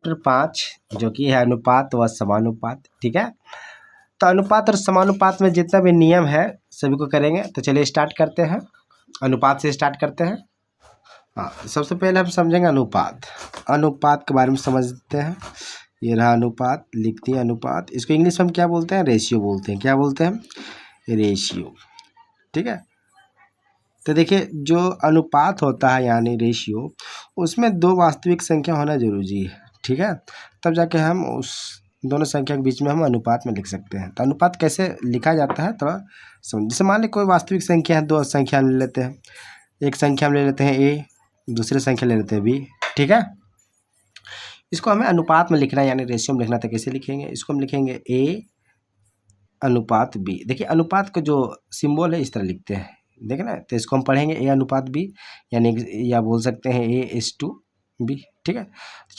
5 जो कि है अनुपात व समानुपात। ठीक है, तो अनुपात और समानुपात में जितना भी नियम है सभी को करेंगे। तो चलिए स्टार्ट करते हैं, अनुपात से स्टार्ट करते हैं। हाँ, सबसे पहले हम समझेंगे अनुपात। अनुपात के बारे में समझते हैं। ये रहा अनुपात, लिखते हैं अनुपात। इसको इंग्लिश में हम क्या बोलते हैं? रेशियो बोलते हैं। क्या बोलते हैं? रेशियो। ठीक है, तो देखिए जो अनुपात होता है यानी रेशियो, उसमें दो वास्तविक संख्या होना जरूरी है। ठीक है, तब जाके हम उस दोनों संख्या के बीच में हम अनुपात में लिख सकते हैं। तो अनुपात कैसे लिखा जाता है थोड़ा समझ। जैसे मान ली कोई वास्तविक संख्या है, दो संख्या ले लेते हैं। एक संख्या हम ले लेते हैं ए, दूसरी संख्या ले लेते हैं बी। ठीक है, इसको हमें अनुपात में लिखना है यानी रेशियो में लिखना। तो कैसे लिखेंगे? इसको हम लिखेंगे ए अनुपात बी। देखिए अनुपात का जो सिंबल है इस तरह लिखते हैं, देखें ना। तो इसको हम पढ़ेंगे ए अनुपात बी, यानी या बोल सकते हैं A:B। ठीक है,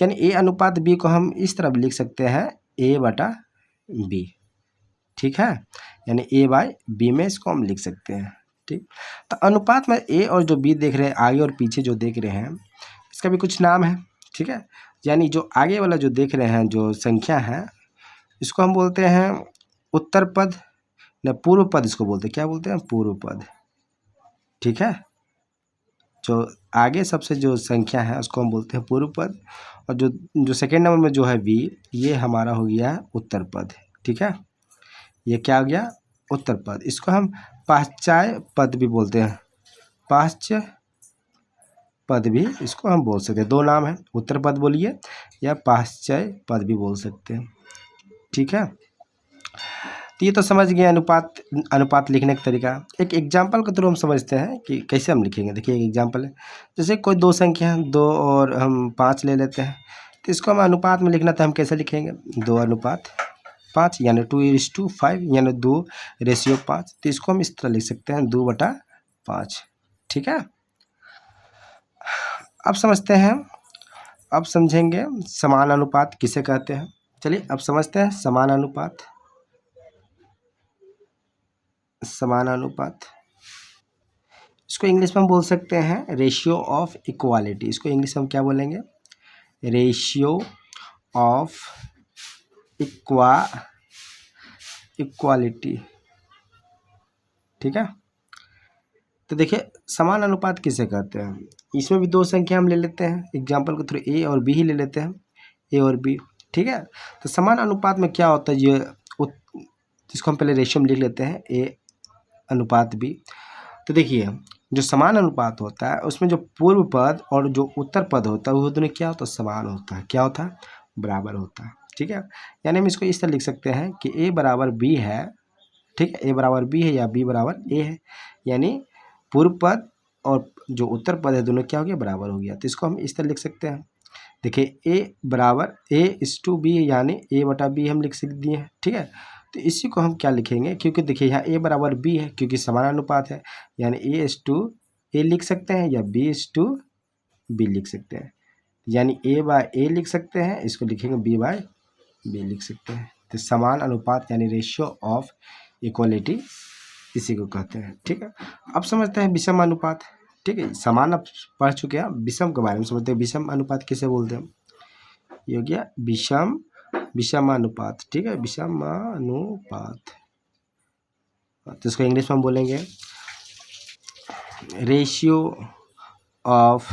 यानी ए अनुपात बी को हम इस तरह लिख सकते हैं A/B। ठीक है, यानी A/B में इसको हम लिख सकते हैं। ठीक, तो अनुपात में ए और जो बी देख रहे हैं, आगे और पीछे जो देख रहे हैं, इसका भी कुछ नाम है। ठीक है, यानी जो आगे वाला जो देख रहे हैं जो संख्या है, इसको हम बोलते हैं उत्तर पद न पूर्व पद। इसको बोलते हैं, क्या बोलते हैं? पूर्व पद। ठीक है, जो आगे सबसे जो संख्या है उसको हम बोलते हैं पूर्व पद, और जो सेकेंड नंबर में जो है बी, ये हमारा हो गया उत्तर पद। ठीक है, ये क्या हो गया? उत्तर पद। इसको हम पाश्चात्य पद भी बोलते हैं, पाश्चात्य पद भी इसको हम बोल सकते हैं। दो नाम है, उत्तर पद बोलिए या पाश्चात्य पद भी बोल सकते हैं। ठीक है, तो ये तो समझ गए अनुपात, अनुपात लिखने का तरीका। एक एग्जाम्पल के थ्रू हम समझते हैं कि कैसे हम लिखेंगे। देखिए एक एग्जाम्पल है, जैसे कोई दो संख्या है, 2 और हम 5 ले लेते हैं। तो इसको हम अनुपात में लिखना, तो हम कैसे लिखेंगे? 2:5 यानी 2:5 यानी 2:5। तो इसको हम इस तरह लिख सकते हैं 2/5। ठीक है, अब समझते हैं, अब समझेंगे समान अनुपात किसे कहते हैं। चलिए अब समझते हैं समान अनुपात। समान अनुपात, इसको इंग्लिश में हम बोल सकते हैं रेशियो ऑफ इक्वालिटी। इसको इंग्लिश में हम क्या बोलेंगे? Ratio of equality. ठीक है, तो देखिए समान अनुपात किसे कहते हैं। इसमें भी दो संख्या हम ले लेते हैं, एग्जाम्पल के थ्रू ए और बी ही ले लेते हैं, ए और बी। ठीक है, तो समान अनुपात में क्या होता है, ये जिसको हम पहले रेशियो में लिख लेते हैं ए अनुपात बी। तो देखिए जो समान अनुपात होता है उसमें जो पूर्व पद और जो उत्तर पद होता है वो दोनों क्या होता है? समान होता है। क्या होता है? बराबर होता है। ठीक है, यानी हम इसको इस तरह लिख सकते हैं कि ए बराबर बी है। ठीक है, ए बराबर बी है या बी बराबर ए है, यानी पूर्व पद और जो उत्तर पद है दोनों क्या हो गया? बराबर हो गया। तो इसको हम इस तरह लिख सकते हैं। देखिए ए बराबर A:B यानी A/B हम लिख दिए हैं। ठीक है, तो इसी को हम क्या लिखेंगे, क्योंकि देखिए यहाँ A बराबर B है क्योंकि समानुपात है, यानी A:A लिख सकते हैं या B:B लिख सकते हैं, यानी A/A लिख सकते हैं, इसको लिखेंगे B/B लिख सकते हैं। तो समान अनुपात यानी रेशियो ऑफ इक्वलिटी इसी को कहते हैं। ठीक है, अब समझते हैं विषम अनुपात। ठीक है, समान अब पढ़ चुके हैं, विषम के बारे में समझते हैं। विषम अनुपात किसे बोलते हैं? ये हो गया विषमानुपात। ठीक है, विषमानुपात, तो इसको इंग्लिश में हम बोलेंगे रेशियो ऑफ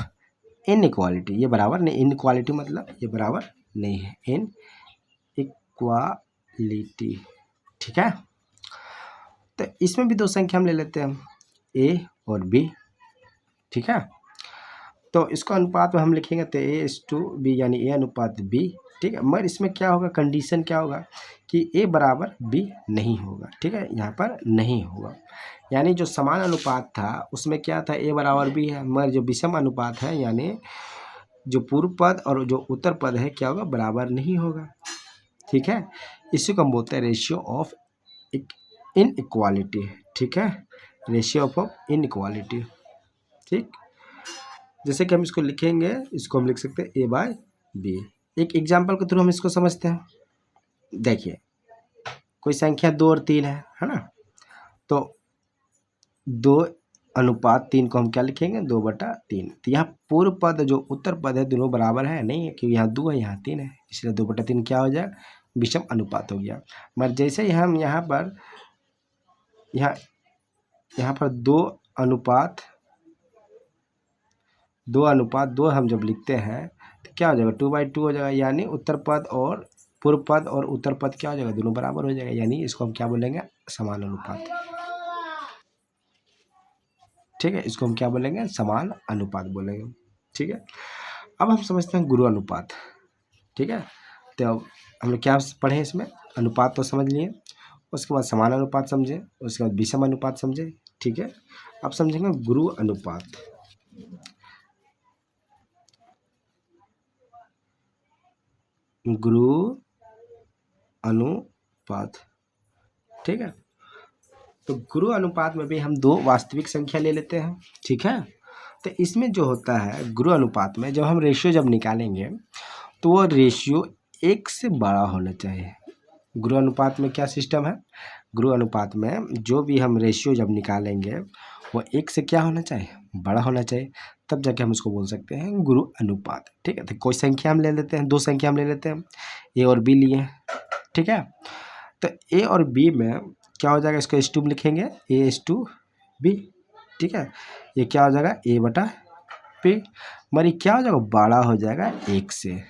इनइक्वालिटी। ये बराबर नहीं, इनइक्वालिटी मतलब ये बराबर नहीं है, इनइक्वालिटी। ठीक है, तो इसमें भी दो संख्या हम ले लेते हैं ए और बी। ठीक है, तो इसको अनुपात में हम लिखेंगे तो A:B यानी A अनुपात B। ठीक है, मगर इसमें क्या होगा, कंडीशन क्या होगा कि A बराबर B नहीं होगा। ठीक है, यहाँ पर नहीं होगा, यानी जो समान अनुपात था उसमें क्या था, A बराबर B है, मगर जो विषम अनुपात है यानी जो पूर्व पद और जो उत्तर पद है क्या होगा? बराबर नहीं होगा। ठीक है, इसी को हम बोलते हैं रेशियो ऑफ इनइक्वालिटी। ठीक है, रेशियो ऑफ इनइक्वालिटी। ठीक, जैसे कि हम इसको लिखेंगे, इसको हम लिख सकते हैं A/B। एक एग्जाम्पल के थ्रू हम इसको समझते हैं। देखिए कोई संख्या 2 और 3 है ना, तो 2 अनुपात 3 को हम क्या लिखेंगे 2/3। तो यहाँ पूर्व पद जो उत्तर पद है दोनों बराबर है नहीं है, क्योंकि यहाँ 2 है यहाँ 3 है, इसलिए 2/3 क्या हो जाएगा विषम अनुपात हो गया। मगर जैसे ही हम यहाँ पर यहाँ पर 2:2 हम जब लिखते हैं तो क्या हो जाएगा 2/2 हो जाएगा, यानी उत्तर पद और पूर्व पद और उत्तर पद क्या हो जाएगा दोनों बराबर हो जाएगा, यानी इसको हम क्या बोलेंगे समान अनुपात। ठीक है, इसको हम क्या बोलेंगे समान अनुपात बोलेंगे। ठीक है, अब हम समझते हैं गुरु अनुपात। ठीक है, तो हम लोग क्या पढ़े इसमें, अनुपात तो समझ लिए, उसके बाद समान अनुपात समझे, उसके बाद विषम अनुपात समझे। ठीक है, अब समझेंगे गुरु अनुपात। गुरु अनुपात, ठीक है, तो गुरु अनुपात में भी हम 2 वास्तविक संख्या ले लेते हैं। ठीक है, तो इसमें जो होता है गुरु अनुपात में जब हम रेशियो जब निकालेंगे तो वो रेशियो 1 से बड़ा होना चाहिए। गुरु अनुपात में क्या सिस्टम है, गुरु अनुपात में जो भी हम रेशियो जब निकालेंगे वो 1 से क्या होना चाहिए बड़ा होना चाहिए, तब जाके हम उसको बोल सकते हैं गुरु अनुपात। ठीक है, तो कोई संख्या हम ले लेते हैं, 2 संख्या हम ले लेते हैं, ए और बी लिए। ठीक है, तो ए और बी में क्या हो जाएगा, इसको S2 में लिखेंगे A/B। ठीक है, ये क्या हो जाएगा A/P, मगर ये क्या हो जाएगा बड़ा हो जाएगा 1 से।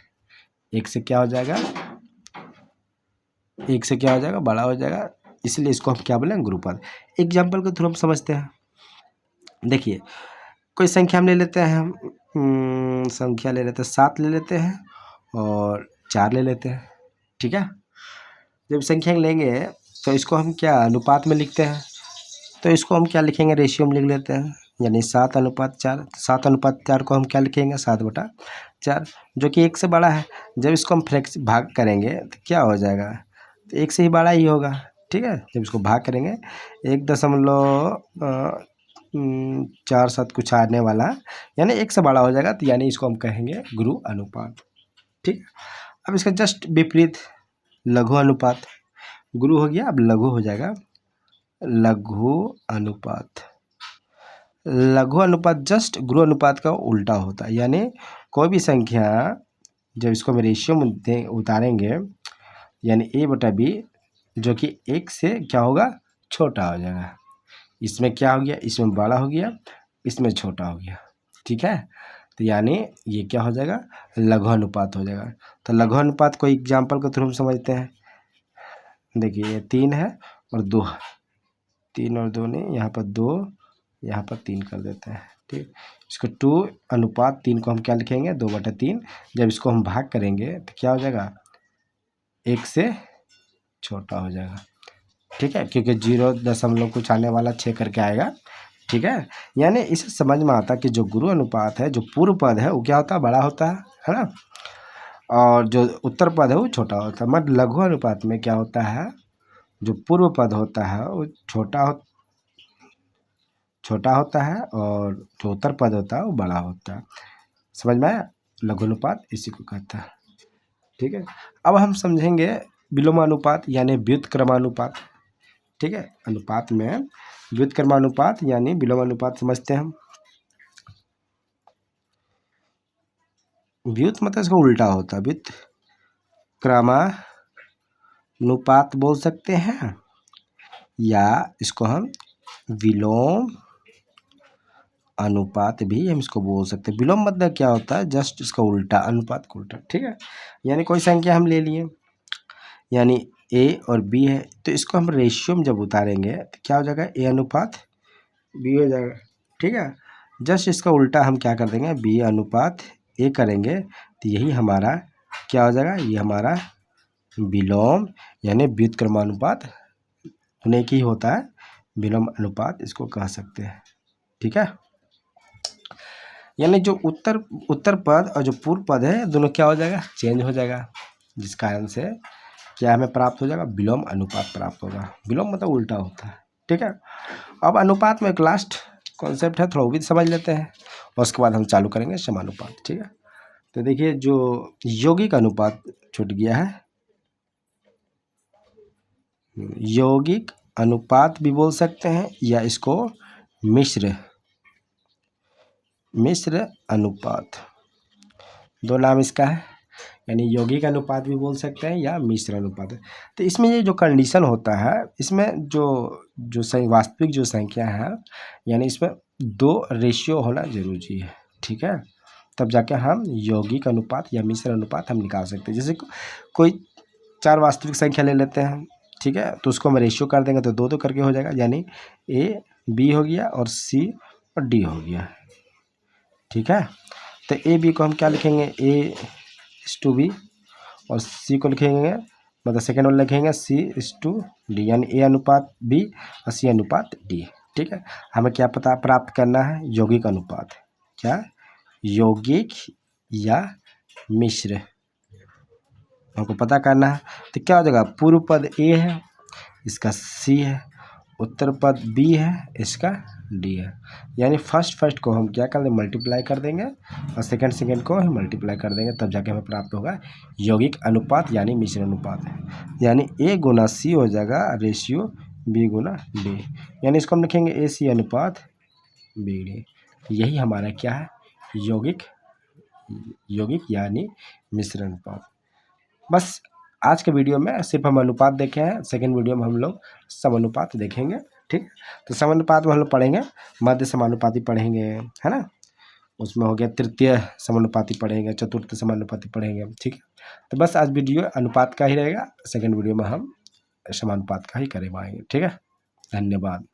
1 से क्या हो जाएगा, 1 से क्या हो जाएगा बड़ा हो जाएगा, इसलिए इसको हम क्या बोलेंगे गुरुपद। एग्जाम्पल के थ्रू हम समझते हैं। देखिए कोई संख्या हम ले लेते हैं, हम संख्या ले लेते हैं 7 ले लेते हैं और 4 ले लेते हैं। ठीक है, जब संख्या लेंगे तो इसको हम क्या अनुपात में लिखते हैं, तो इसको हम क्या लिखेंगे रेशियो में लिख लेते हैं, यानी 7:4। 7:4 को हम क्या लिखेंगे 7/4, जो कि 1 से बड़ा है। जब इसको हम भाग करेंगे तो क्या हो जाएगा, तो 1 से ही बड़ा ही होगा। ठीक है, जब इसको भाग करेंगे 1.47 कुछ आने वाला, यानी 1 से बड़ा हो जाएगा, तो यानी इसको हम कहेंगे गुरु अनुपात। ठीक है, अब इसका जस्ट विपरीत लघु अनुपात, गुरु हो गया अब लघु हो जाएगा लघु अनुपात। लघु अनुपात जस्ट गुरु अनुपात का उल्टा होता है, यानी कोई भी संख्या जब इसको हम रेशियो में उतारेंगे, यानी A/B जो कि 1 से क्या होगा छोटा हो जाएगा। इसमें क्या हो गया, इसमें बड़ा हो गया, इसमें छोटा हो गया। ठीक है, तो यानी ये क्या हो जाएगा लघु अनुपात हो जाएगा। तो लघु अनुपात को एग्जाम्पल के थ्रू हम समझते हैं। देखिए ये 3 है और 2, 3 और 2 नहीं, यहाँ पर 2 यहाँ पर 3 कर देते हैं। ठीक, इसको 2:3 को हम क्या लिखेंगे 2/3। जब इसको हम भाग करेंगे तो क्या हो जाएगा 1 से छोटा हो जाएगा। ठीक है, क्योंकि 0 कुछ आने वाला 6 करके आएगा। ठीक है, यानी इसे समझ में आता है कि जो गुरु अनुपात है, जो पूर्व पद है वो क्या होता है बड़ा होता है ना, और जो उत्तर पद है वो छोटा होता है। मतलब लघु अनुपात में क्या होता है, जो पूर्व पद होता है वो छोटा होता है और जो उत्तर पद होता है वो बड़ा होता है। समझ में आया, लघु अनुपात इसी को कहता है। ठीक है, अब हम समझेंगे विलोमानुपात यानी व्युत्क्रमानुपात। ठीक है, अनुपात में व्युत्क्रमानुपात यानी विलोमानुपात समझते हैं हम। व्युत मतलब इसका उल्टा होता है, व्युत्क्रमानुपात बोल सकते हैं, या इसको हम विलोम अनुपात भी हम इसको बोल सकते हैं। विलोम मतलब क्या होता है जस्ट इसका उल्टा, अनुपात का उल्टा। ठीक है, यानी कोई संख्या हम ले लिए, यानी A और B है, तो इसको हम रेशियो में जब उतारेंगे तो क्या हो जाएगा A/B हो जाएगा। ठीक है, जस्ट इसका उल्टा हम क्या कर देंगे B/A करेंगे, तो यही हमारा क्या हो जाएगा, ये हमारा विलोम यानी व्युत्क्रमानुपात होने की होता है, विलोम अनुपात इसको कह सकते हैं। ठीक है, यानी जो उत्तर पद और जो पूर्व पद है दोनों क्या हो जाएगा चेंज हो जाएगा, जिस कारण से क्या हमें प्राप्त हो जाएगा विलोम अनुपात प्राप्त होगा। विलोम मतलब उल्टा होता है। ठीक है, अब अनुपात में एक लास्ट कॉन्सेप्ट है, थोड़ा वो भी समझ लेते हैं और उसके बाद हम चालू करेंगे समानुपात। ठीक है, तो देखिए जो यौगिक अनुपात छूट गया है, यौगिक अनुपात भी बोल सकते हैं या इसको मिश्र मिश्र अनुपात, दो नाम इसका है, यानी यौगिक अनुपात भी बोल सकते हैं या मिश्र अनुपात। तो इसमें ये जो कंडीशन होता है, इसमें जो जो सही वास्तविक जो संख्या है, यानी इसमें 2 रेशियो होना जरूरी है, ठीक है, तब जाके हम यौगिक अनुपात या मिश्र अनुपात हम निकाल सकते हैं। जैसे कोई 4 वास्तविक संख्या ले लेते हैं, ठीक है, तो उसको हम रेशियो कर देंगे तो 2-2 करके हो जाएगा, यानी ए बी हो गया और सी और डी हो गया, ठीक है। तो ए बी को हम क्या लिखेंगे, A:B, और सी को लिखेंगे, मतलब सेकेंड वाला लिखेंगे C:D, यानी A अनुपात B और C अनुपात D, ठीक है। हमें क्या पता प्राप्त करना है, यौगिक अनुपात, क्या यौगिक या मिश्र हमको पता करना है। तो क्या हो जाएगा, पूर्व पद A है, इसका C है, उत्तर पद B है, इसका D है, यानी फर्स्ट को हम क्या कर देंगे, मल्टीप्लाई कर देंगे, और सेकंड को हम मल्टीप्लाई कर देंगे, तब जाके हमें प्राप्त होगा यौगिक अनुपात यानी मिश्र अनुपात। यानी A गुना C हो जाएगा रेशियो B गुना D, यानी इसको हम लिखेंगे AC अनुपात BD। यही हमारा क्या है, यौगिक यानी मिश्र अनुपात। बस आज के वीडियो में सिर्फ हम अनुपात देखे हैं, सेकंड वीडियो में हम लोग समानुपात देखेंगे, ठीक। तो समानुपात में हम लोग पढ़ेंगे, मध्य समानुपाती पढ़ेंगे, है ना, उसमें हो गया तृतीय समानुपाती पढ़ेंगे, चतुर्थ समानुपाती पढ़ेंगे, ठीक है। तो बस आज वीडियो अनुपात का ही रहेगा, सेकंड वीडियो में हम समानुपात का ही करेंगे, ठीक है। धन्यवाद।